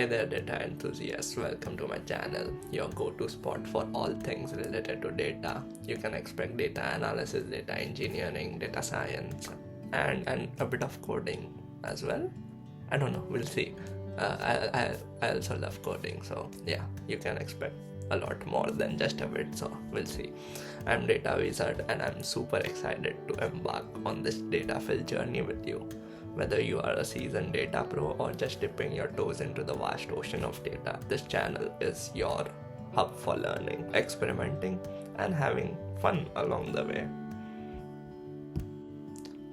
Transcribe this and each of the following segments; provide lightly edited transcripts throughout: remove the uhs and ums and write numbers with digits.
Hey there, data enthusiasts. Welcome to my channel, your go-to spot for all things related to data. You can expect data analysis, data engineering, data science, and a bit of coding as well. I don't know, we'll see. I also love coding, so yeah, you can expect a lot more than just a bit, so we'll see. I'm Data Wizard and I'm super excited to embark on this data-filled journey with you. Whether you are a seasoned data pro or just dipping your toes into the vast ocean of data, this channel is your hub for learning, experimenting, and having fun along the way.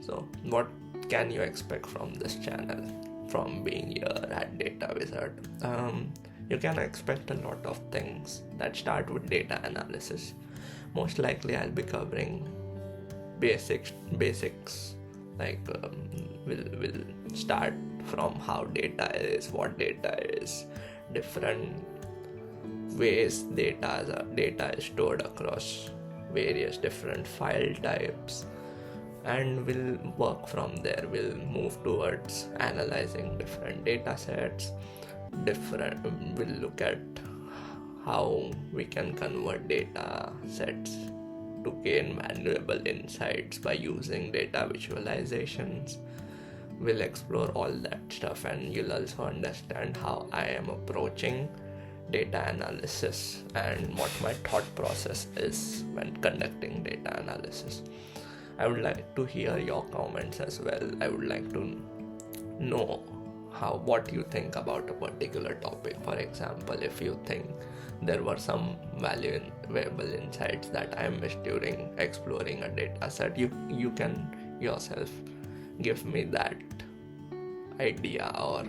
So, what can you expect from this channel, from being here at Data Wizard? You can expect a lot of things that start with data analysis. Most likely, I'll be covering basics like we'll start from how data is, what data is, different ways data is stored across various different file types, and we'll work from there. We'll move towards analyzing different data sets. We'll look at how we can convert data sets to gain valuable insights by using data visualizations. We'll explore all that stuff, and you'll also understand how I am approaching data analysis and what my thought process is when conducting data analysis. I would like to hear your comments as well. I would like to know what you think about a particular topic. For example, if you think there were some valuable insights that I missed during exploring a data set, you can yourself give me that idea or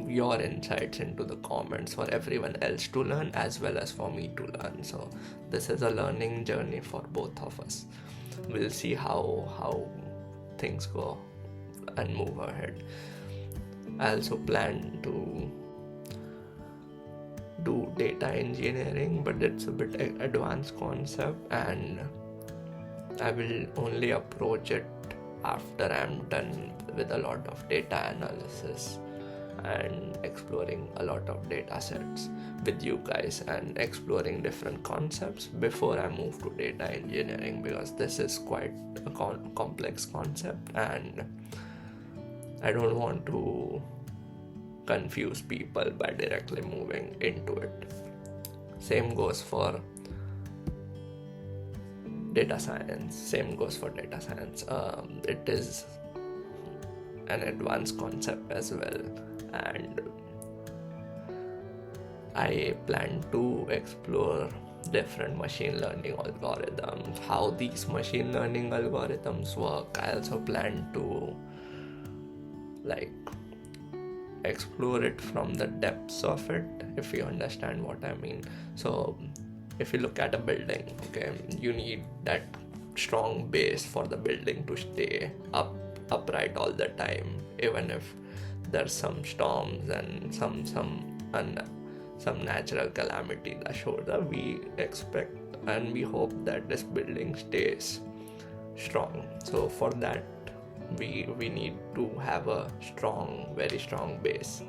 your insights into the comments for everyone else to learn as well as for me to learn. So this is a learning journey for both of us. We'll see how things go and move ahead. I also plan to do data engineering, but it's a bit advanced concept, and I will only approach it after I'm done with a lot of data analysis and exploring a lot of data sets with you guys and exploring different concepts before I move to data engineering, because this is quite a complex concept and I don't want to confuse people by directly moving into it. Same goes for data science. It is an advanced concept as well, and I plan to explore different machine learning algorithms, how these machine learning algorithms work. I also plan to explore it from the depths of it, if you understand what I mean. So if you look at a building, okay, you need that strong base for the building to stay upright all the time, even if there's some storms and some natural calamity that shows up. We expect and we hope that this building stays strong. So for that we need to have a very strong base.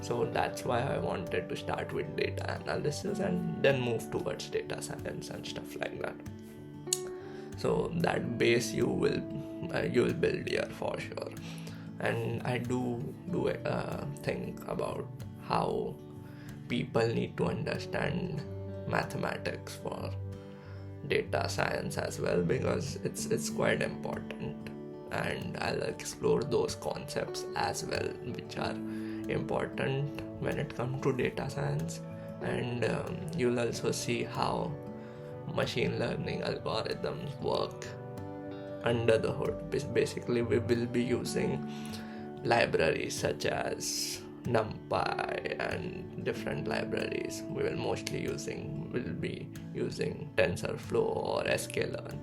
So that's why I wanted to start with data analysis and then move towards data science and stuff like that. So that base you will build here for sure. And I do think about how people need to understand mathematics for data science as well, because it's quite important, and I'll explore those concepts as well, which are important when it comes to data science. And you'll also see how machine learning algorithms work under the hood. Basically, we will be using libraries such as NumPy and different libraries. We'll be using TensorFlow or sklearn.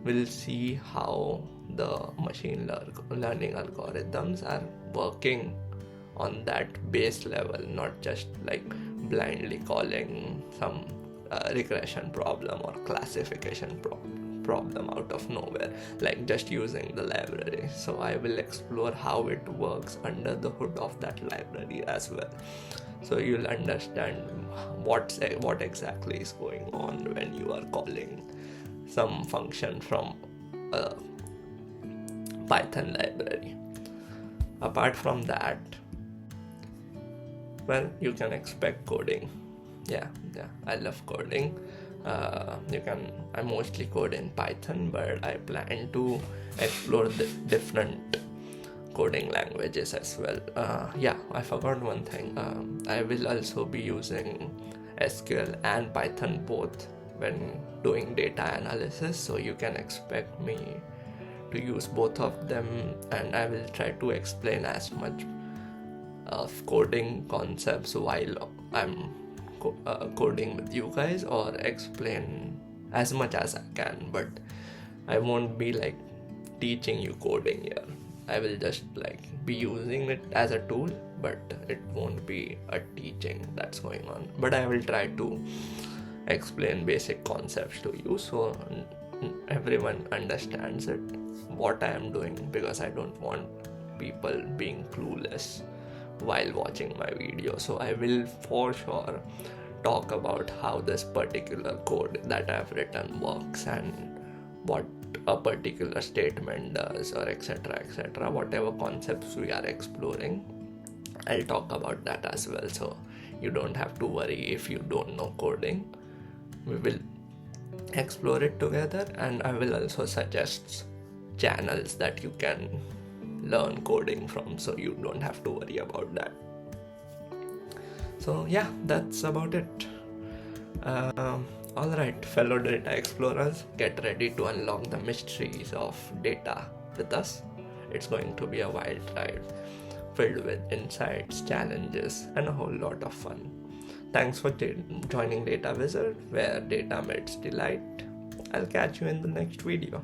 We'll see how the machine learning algorithms are working on that base level, not just blindly calling some regression problem or classification problem out of nowhere, like just using the library. So I will explore how it works under the hood of that library as well. So you'll understand what exactly is going on when you are calling some function from a Python library. Apart from that, well, you can expect coding. Yeah, I love coding. I mostly code in Python, but I plan to explore the different coding languages as well. I forgot one thing. I will also be using SQL and Python both when doing data analysis, so you can expect me to use both of them, and I will try to explain as much of coding concepts while I'm coding with you guys, or explain as much as I can, but I won't be like teaching you coding here. I will just like be using it as a tool, but it won't be a teaching that's going on. But I will try to explain basic concepts to you so everyone understands it, what I am doing, because I don't want people being clueless while watching my video. So I will for sure talk about how this particular code that I've written works and what a particular statement does, or etc. Whatever concepts we are exploring, I'll talk about that as well. So you don't have to worry if you don't know coding. We will explore it together, and I will also suggest channels that you can learn coding from, so you don't have to worry about that. So yeah, that's about it. Alright, fellow data explorers, get ready to unlock the mysteries of data with us. It's going to be a wild ride filled with insights, challenges, and a whole lot of fun. Thanks for joining Data Wizard, where data meets delight. I'll catch you in the next video.